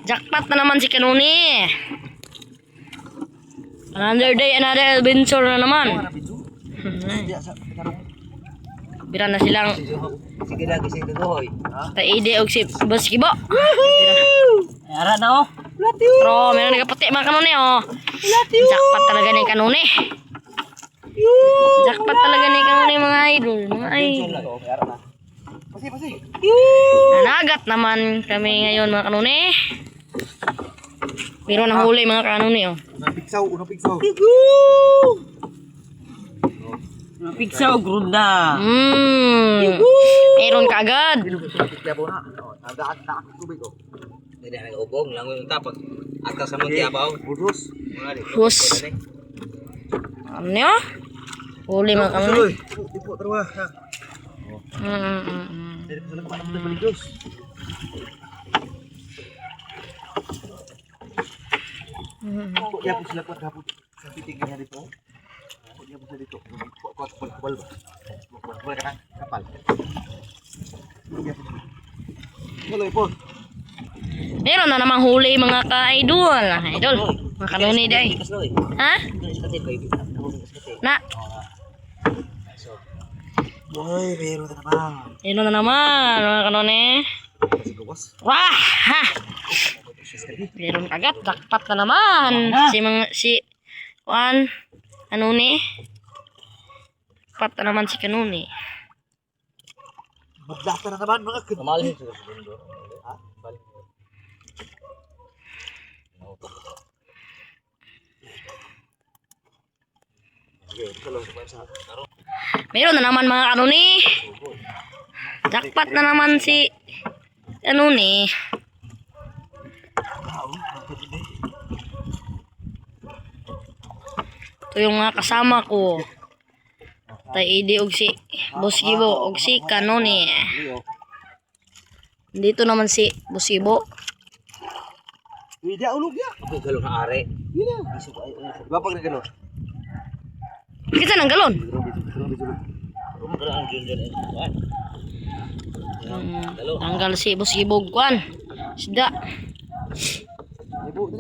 Jackpot na naman si Kanuni. Another day, another adventure na naman. Bira na silang Sige lagi sing dugoy. taide og si Boss Kibo. Ara na oh. Pero meron nagaputi mga Kanuni oh. Jackpot talaga ni Kanuni. Jackpot talaga ni Kanuni mga idol. Mga idol. Pasi. Nanagat naman kami ngayon mga Kanuni. Pero nahuli mga Kanuni oh. Unang pigsaw. Pigsaw grunda. Meron ka agad. Hindi na nag-ubong lang yung tapos. Atas sa mga tiyabaw. Budus. Hus. Ano nyo? Huli mga Kanuni. Ipo terwa. Dari sana kemana kita beli dos. Kok dia bisa dapat dapur sampai tingginya di bawah. Kok dia bisa dito. Kok kubal ba? Kubal kan kapal. Dia bisa. Hello po. Meron na namang huli mga ka-idol. Idol. Mga Kanuni day. Ha? Na. Boy, meron na naman. Meron na naman mga Kanuni. Wah! Ha! Meron agad. Jackpot na naman. Si Juan Kanuni. Jackpot na naman si Kanuni. Magdata na naman mga kid. Mamalin sa segundo. Ha? Balik. Meron na naman mga Kanuni. Jackpot na naman si Kanuni. Ito yung mga kasama ko. Taide og si Boss Gibo og si Kanuni. Dito naman si Boss Gibo. Hindi ulog ya. Galon na are. Yun na. Diba pag nagano? Kita ng galon. Tanggal si Boss Gibo kwan. Sida. Ibu.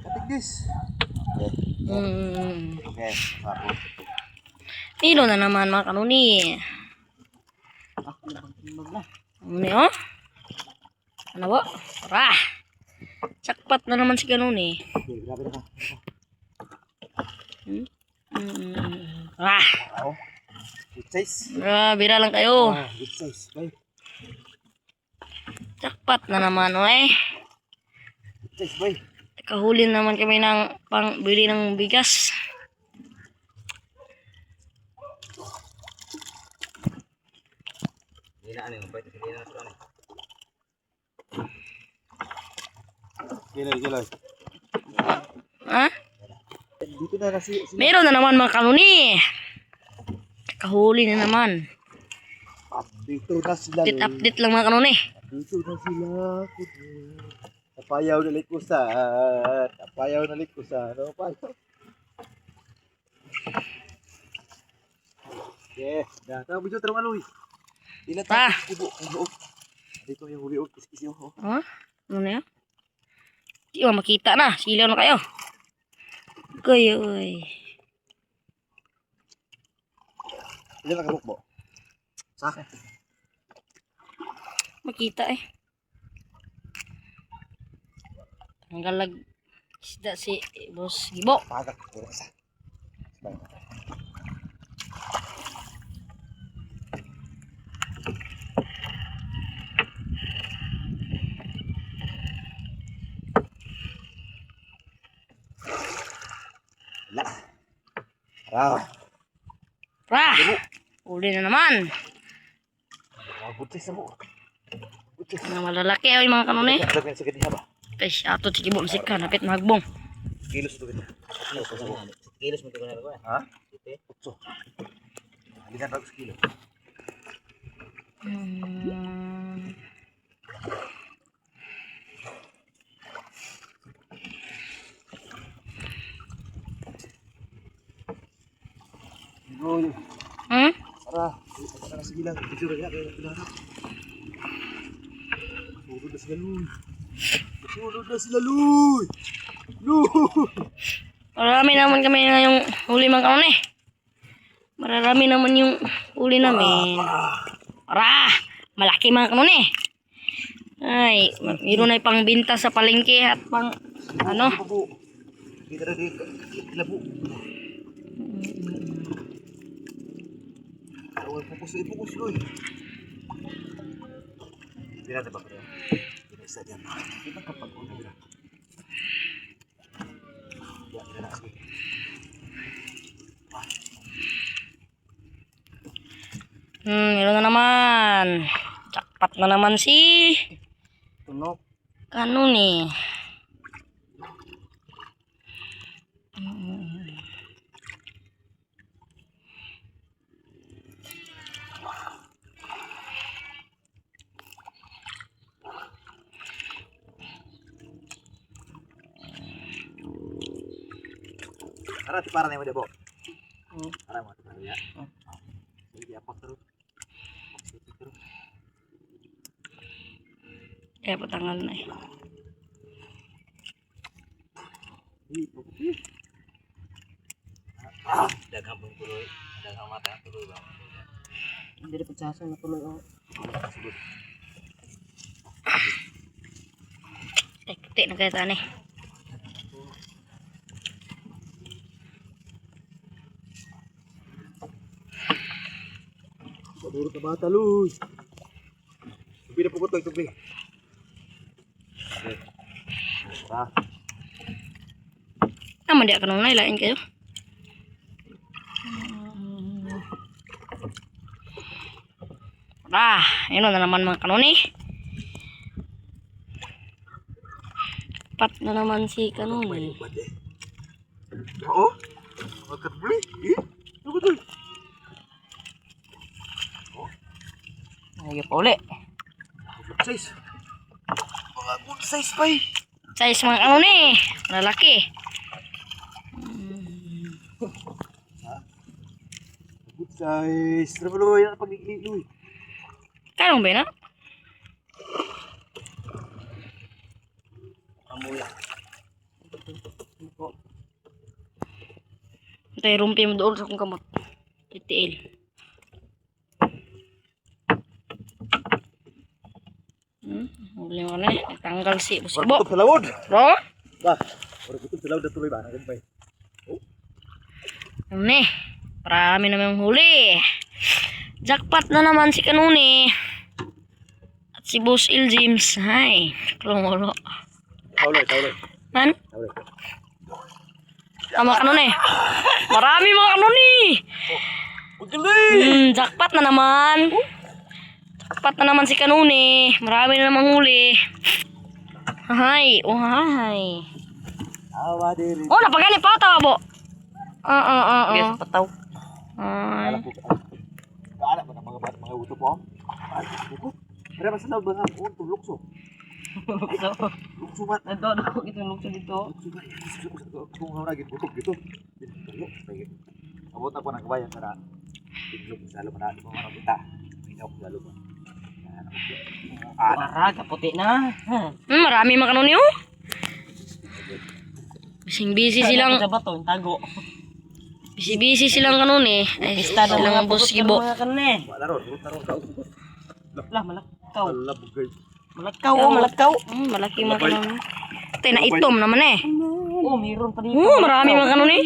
Katik this. Okay. Ilo na naman mga Kanuni. Ano oh? Ano ba? Tara. Jackpot na naman si Kanuni. Tara. Good size. Bira lang kayo. Good size. Bye. Jackpot na naman, oy. Good size, bye. Kahuli naman kami ng pangbili ng bigas. Gilay. Ha? Dito na kasi Meron na naman mga Kanuni. Kahuli na naman. dito na sila. Update lang mga Kanuni. Dito na sila. Tapayaw na likusan. Ano pa? Yes. Dah tahu video terus aloy. Dila ta. Ibu. Dito yung huli og kisi ho. Ha? Ano na yan? Di ba makita na. Silaw na kayo. Kayo, oy. Dila ka bukbo. Sa akin. Makita eh. Tanggalag isda si Boss Gibo. Pagak ko sa. Rah! Uli na naman. Butis mo. Mga malalaki ay mga Kanuni. Daghan sa gadiha ba? Guys, ato si Gibo masik ka. Napit magbong. Kilos to gito. Kilos mo to na ko. Ha? Ite. Utso. Alikan ragus kilo. Para sa gilang, jujur ya kayak bilang. Puro das galon. Sunod na sila, Luy! Luy! Marami naman kami ngayong huli mga kanon eh. Marami naman yung huli namin. Malaki mga kanon eh. Ay, mayroon na pang binta sa palengke at pang ano. Kita na din. Labo. Fokus, Luy. Hindi natin ba kaya? Hindi isa dyan. Di ba kapag una nila? Yan, hindi na sige. Meron na naman. Jackpot na naman si Tunok. kanon eh. Tara, tiparan na mo debo. Tara mo, tiparan ya. Sige, apak terus. Kaya patangal na eh. Daghang pun tuloy. Daghang mata tuloy ba? Hindi rin pagsasan na tuloy ako. Tekte na kaya tani. Paburo ka bata, Luy. Tubi na pukot, tubi. Tara. Naman di akan nailain kayo. Yun na naman mga kanon eh. Pat na naman si kanon eh. Oo? Makat beli? Ano ba ito? Lagi pa uli. Good size. Mga good size pa eh. Size mga kanon eh. Lalaki. Good size. Pero Luy, yan ang pag-iiluy. Kanong ba na? Amuya. Tay rumpi mo doon sa akong kamot. Titiil. Huli mo na eh. Tanggal si Baru Busibo. tutup sa lawod. Bro? Bah, baru tutup sa lawod na tuloy ba? Nagambay. Ano eh. Marami naman huli. Jackpot na naman si Kanuni. At si Boss Il James. Ay, klongolo. Tauloy. Man? Tauloy. Tama Kanuni. Marami mga Kanuni. Jackpot na naman. Jackpot na naman si Kanuni. Marami na namang huli. Hay, uhay. Awa diri. Oh, napagani pa tawa bo. Yes, pataw. Ay. Alam ko. Kaala ba ng mga uto po? Pero mas na ba ang lukso? Lukso ba? Nandun ako itong lukso dito. Lukso ba? Kung ako naging butok dito. Abot ako ng kabayan para tinglo sa lalo na mo mga kita. Minaw ko lalo ba. Araga, puti na. Marami mga kanuni oh. Bising-busy silang Sa bato, yung tago. busy silang kanuni. Ay, silang Boss Gibo. Mga kanne. Wala ron, urut na ron ka. Lah, malakaw. Wala bugay. Malakaw, oh, malakaw. Malaki mga kanuni. Tay na itom naman eh. Oh, mayroon pa dito. Marami mga kanuni.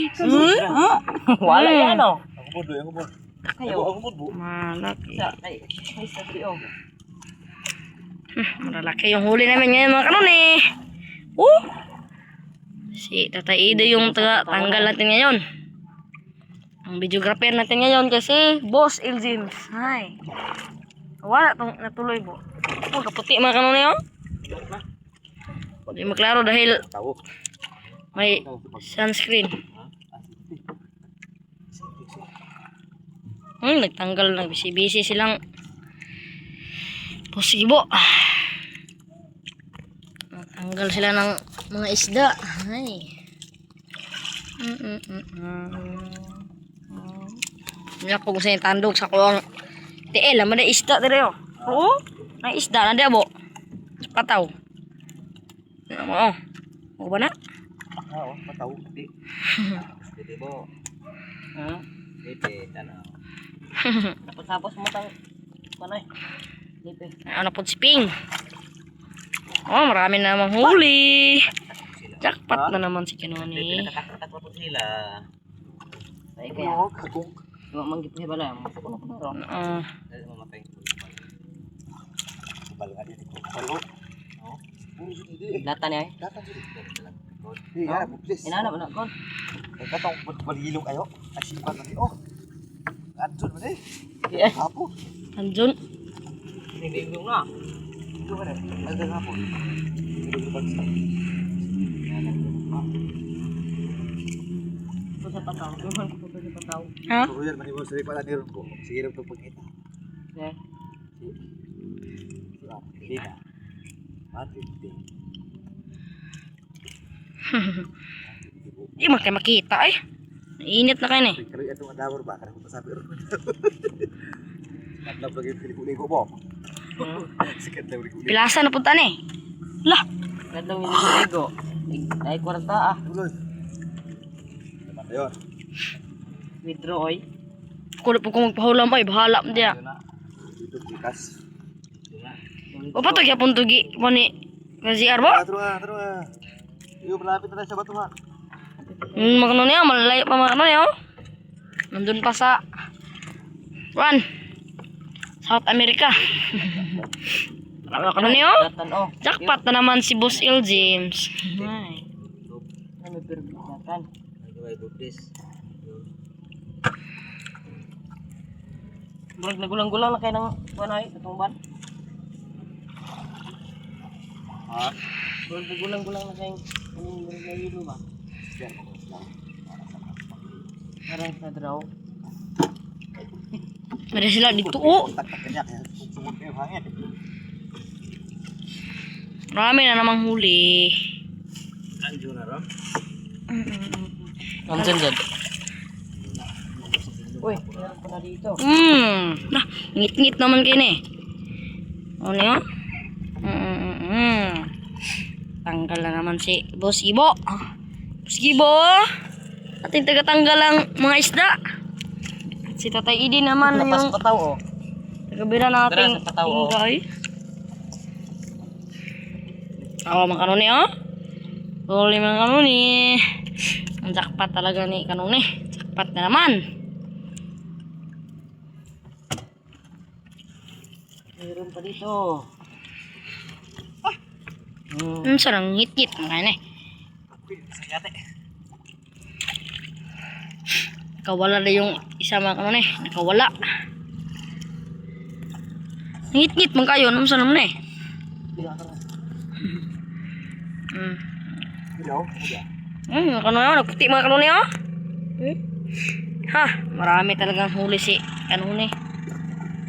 Wala yan, oh. Ako bod, ako bod. Kayo. Ako bod bu. Malaki. Ay, sa tiyo. Malaki yung huli namin ngayon mga kanuni. Si Tatay Ido yung tanggal natin ngayon. Ang videographer natin ngayon kasi Boss Il James. Hay. Wala tong natuloy po. Kaputi mga kanuni oh. Hindi maklaro dahil Tawo. may sunscreen. Nagtanggal na busy silang Posibo. Tanggal sila ng mga isda. Ay. Hindi ako gusto yung tandog sa kuwang tiil. Naman na isda dire oh. Oo. Na isda na di abo. Pataw. Oo. O ba na? Oo, pataw. Di. Dito mo. Ha? Dito, tanaw. Tapos mo tang panay. Lipe. Ano po si Ping? Oh, marami na namang huli. Jackpot na naman si Kanoni. Pinakatakot po sila. Ay kaya. Oo, kagong. Manggip ni bala. Mapuno ko na ron. Dali mamatay. Kapal nga dito. Kapal. Oo. Puro siya dito. Lata niya eh. Datang dito. Hey, ya, please. Inana mo na kon. Katong balilog ayo. Asipan na di. Oh. Adjun mo di. Eh. Hapon. Anjun. Ding-ding na. Ito ka rin. Adjun hapon. Ito bagsa. Ito sa pataw. Tuhan ko po sa pataw. Ha? Puro yan, manibos sa pala niron ko. Sige rin itong pagkita. Eh. Hindi na. Matindi. Di man kayo makita eh. Init na kayo eh. Kalau itong adawar ba? Karang masabi rin. Naglab lagi yung pilikuli ko po. Sikat na pilikuli. Pilasa na punta na eh. Lah. Kadang ini lego. Ay kwarta ah. Tuloy. Naman na yun. Withdraw oy. Kulit po kung magpahulam ay bahala mo diya. Yun na. Dito bikas. O pa to kaya puntugi mo ni Kaziar ba? Terus ah. Iyo, malapit na tayo sa batuhan. Magano niya, malalayo pa magano niya oh. Nandun pa sa South America. Magano niya oh. Datan oh. Jackpot na naman si Boss Il James. Ay. Ano pero datan. Ay, bubis. Murag nagulang-gulang na kayo ng panay itong ban. Ha? Murag nagulang-gulang na kayo ng nayilo ba? Parang sa draw. Mada sila dito oh. Tak-tak kanya, kaya sumot kayo hangin. Marami na namang huli. Anjo na ron. Nandiyan dyan. Uy, meron pa na dito. Nah, ngit-ngit naman kayo na eh. Ano yun? Tanggal na naman si Boss Gibo. Boss Gibo, ating tagatanggal ang mga isda. At si Tatay Idi naman Lapas yung pataw oh. tagabira nating Dara sa pataw, oh. tingkay. Mga kanuni oh. Huli mga kanuni. Ang jackpot talaga ni kanuni. Jackpot na naman. Meron pa dito. Sarang ngit-ngit mga na eh. Nakawala na yung isa mga kanuni. Nakawala. Ngit-ngit man kayo. Ano saan naman eh. Ilaw, udah. Mga kanuni oh. Nagputi mga kanuni oh. Ha, marami talagang huli si kanuni.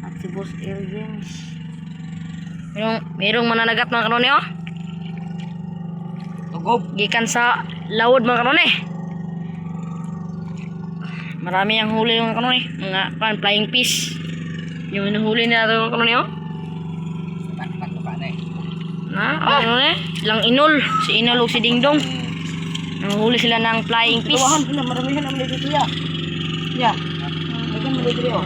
At si Boss Il James. Merong mananagat mga kanuni oh. Tugob. Gikan sa lawod mga kanuni. Marami ang huli mga kanuni. Mga flying fish. Yung hinuhuli nila mga kanuni oh. Tak-tak ka na eh. Na, kanuni. Silang Inol. Si Inol o si Dingdong. Nanghuli sila ng flying fish. Tuwahan sila, maramihan ang mali dito ya. Ya. Ayan mali dito oh.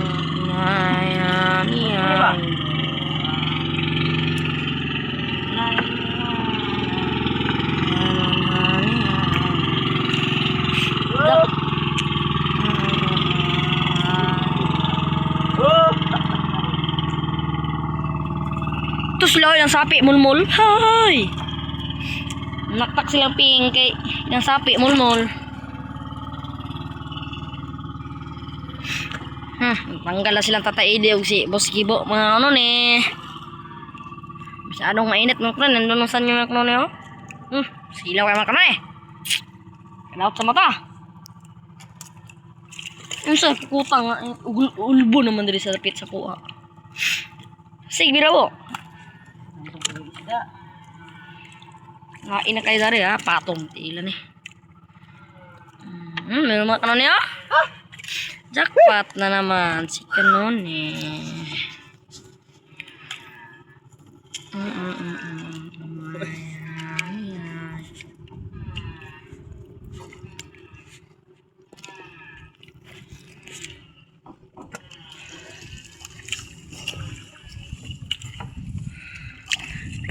Miami. Ito sila yung sapi mulmul. Hay. Naktak silang ping kay yung sapi mulmul. Tanggal na silang Tatay Idi og si Boss Gibo mga ano ni. Masyadong mainit mga kanon. Nandun saan yung mga kanon niyo? Silaw kayo mga kanon eh. Kalaot sa mata. Yung sa kutang ulbo naman diri sa lapit sa kuha. Sige, bira po. Ngain na kayo dari ha. Patong tilan eh. Meron mga kanon niya. Jackpot na naman si kanon eh.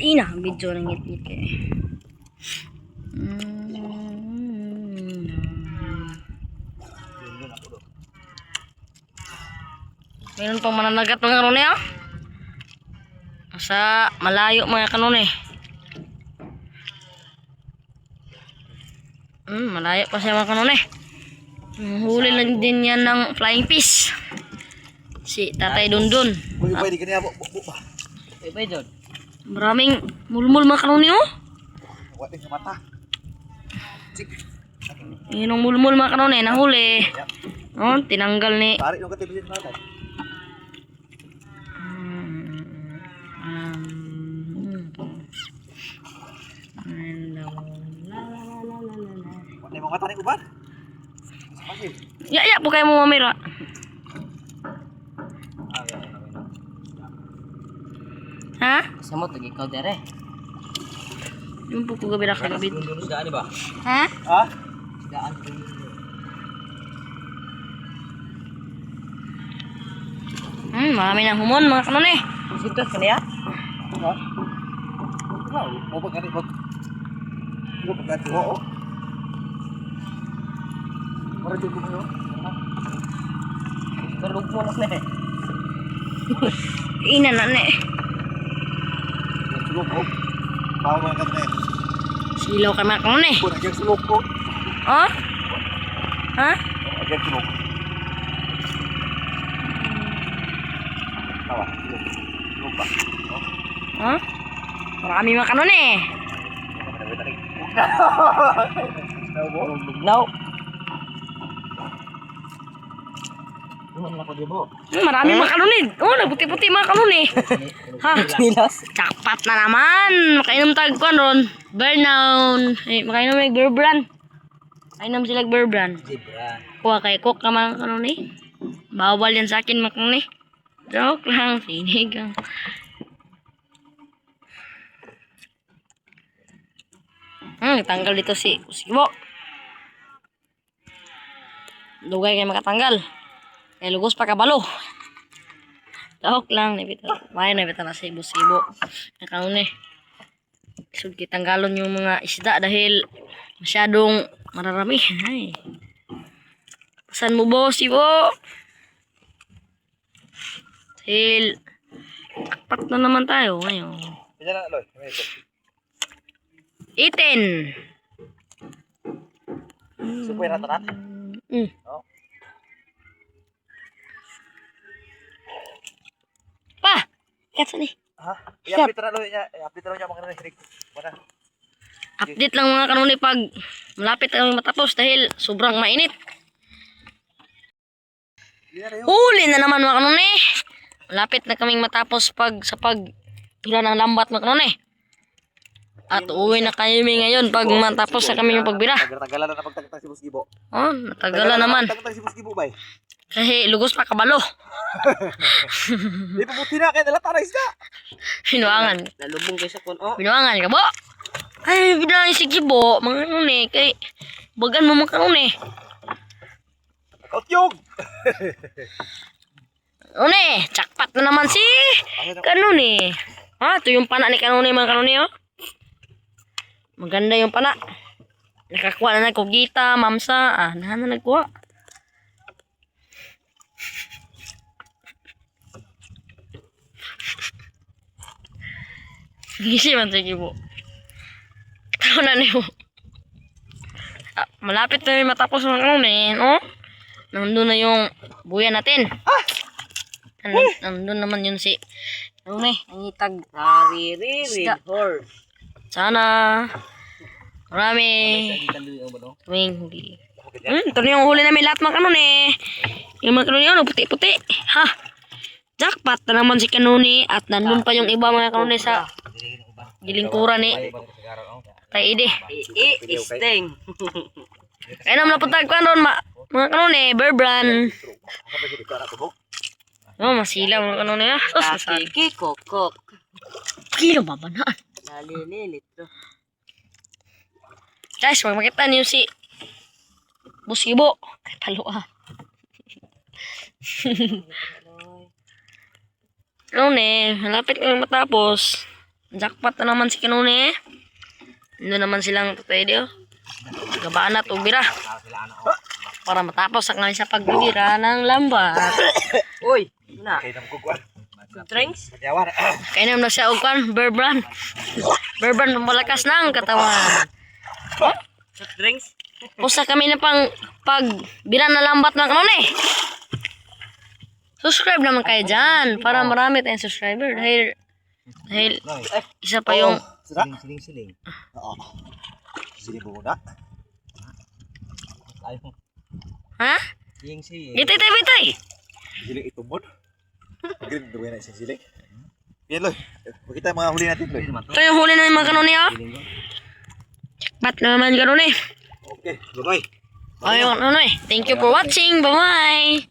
Ina, video ng ngit-ngit kay. Meron pang mananagat mga kanone ah. Sa malayo mga kanone. Malayo pa siya mga kanone. Huli lang din yan ng flying fish. Si Tatay Dundun. Uy, pwede ka niya po. Iba doon. Maraming mulmul mga kanone oh. Wala sa mata. Yun ang mulmul mga kanone, nahuli. Oh, tinanggal ni. Tarik nung katibigin natin. Wala yung mga tarik uban. Ya, po kayo mo mamira. Ha? Sa mo, ikaw dere. Yung po ko gabira ka gabit. Sidaan ba? Ha? Ha? Sidaan. Marami ng humon mga kanone. Sito ka niya? Ha? Mau pagkari ko. Mau pagkari ko. Oo. Para dito ko mo. Terlug mo na eh. Ina na ne. Sulok ko. Bawa mga kanne. Silaw kay mga kanone. Kung nagyang sulok ko. Oh? Ha? Nagyang sulok. Tawa. Sulok ba? Ha? Marami mga kanone. Lugnaw. Ano ko di mo? Marami mga kanone. Oh, nagputi-puti mga kanone. Ha? Milas. Jackpot na naman. Makainom tag ko ron. Burnown. Makainom may Berbran. Makainom sila Berbran. Zebra. Kuha kay Cook ka mga kanone. Bawal yan sa akin mga kanone. Joke lang. Sinig ang. Tanggal dito si Usibo. Dugay kayo makatanggal. Kaya lugos pa kabalo. Joke lang. May nabita na si Usibo. Nakanun eh. Isod kitanggalon yung mga isda dahil masyadong mararami. Ay. Pasan mo boss, Ibo? Dahil takpat na naman tayo ngayon. Pinyan na, Loy. 18. Supoy na tanan. Oh. Pa! Katsa ni. Ha? I-update na, Loy. I-update na niya mga kanne. Mana? Update lang mga kanuni pag malapit ang matapos dahil sobrang mainit. Huli na naman mga kanuni. Malapit na kaming matapos sa pagtula ng lambat mga kanuni. At uuwi na kami ngayon pag matapos na kami yung pagbira. Tagalan na pagtagtag si Boss Gibo. Oh, natagalan naman. Pagtagtag si Boss Gibo, bay. Kasi lugos pa kabalo. Di pa buti na, kaya nalata na isda. Pinuangan. Nalubong kayo sa kuno. Pinuangan ka bo? Ay, bilang si Gibo. Mga kanuni. Kay bagan mo mga kanuni. Kautyog! Kanuni, jackpot na naman si kanuni. Ito yung pana ni kanuni mga kanuni oh. Maganda yung pana. Nakakuha na nagkugita, mamsa. Na nagkuha. Gisi man sige po. Tao na niyo. Malapit na yung matapos ng kanuni. Oh. Nandun na yung buya natin. Nandun naman yun si kanuni. Nangitag. Riri, horse. Sana marami kaming huli. Ito na yung huli namin lahat mga kanuni. Yung mga kanuni yun, puti-puti. Ha? Jackpot na naman si kanuni. At nandun pa yung iba mga kanuni sa gilingkura ni Tay Ide. Isting. Kaya naman naputag ko doon mga kanuni. Berbran. Oh, masilaw mga kanuni. Kiki, kokok. Kilo ba ba na? Nalililit to. Guys, makita niyo si Busibo. Kay Paloa. Ano malapit kami matapos. Jackpot na naman si Kanuni eh. Ano naman silang pwede oh. Gabaan at ubira. Para matapos sa kanila sa pagbibira ng lambat. Uy, na. Kaya nang kukuan. Drinks? Magyawar. Kainom na siya ugkan, Berbran. Berbran pamalakas ng katawan. Soft drinks? Pusa kami na pang pagbira na lambat ng Kanuni. Subscribe naman kayo dyan para marami tayong subscriber. Dahil isa pa yung Siling. Oo. Siling po muna. Ayaw. ha? Siling. Bitay. Siling itumod. Pagkirin, duwin na isang siling. Yan, Loy. Pakita mga huli natin, Loy. Ito yung huli na yung mga Kanuni oh. Jackpot naman Kanuni. Okay, bye-bye. Ayun Kanuni. Thank you for watching. Bye-bye.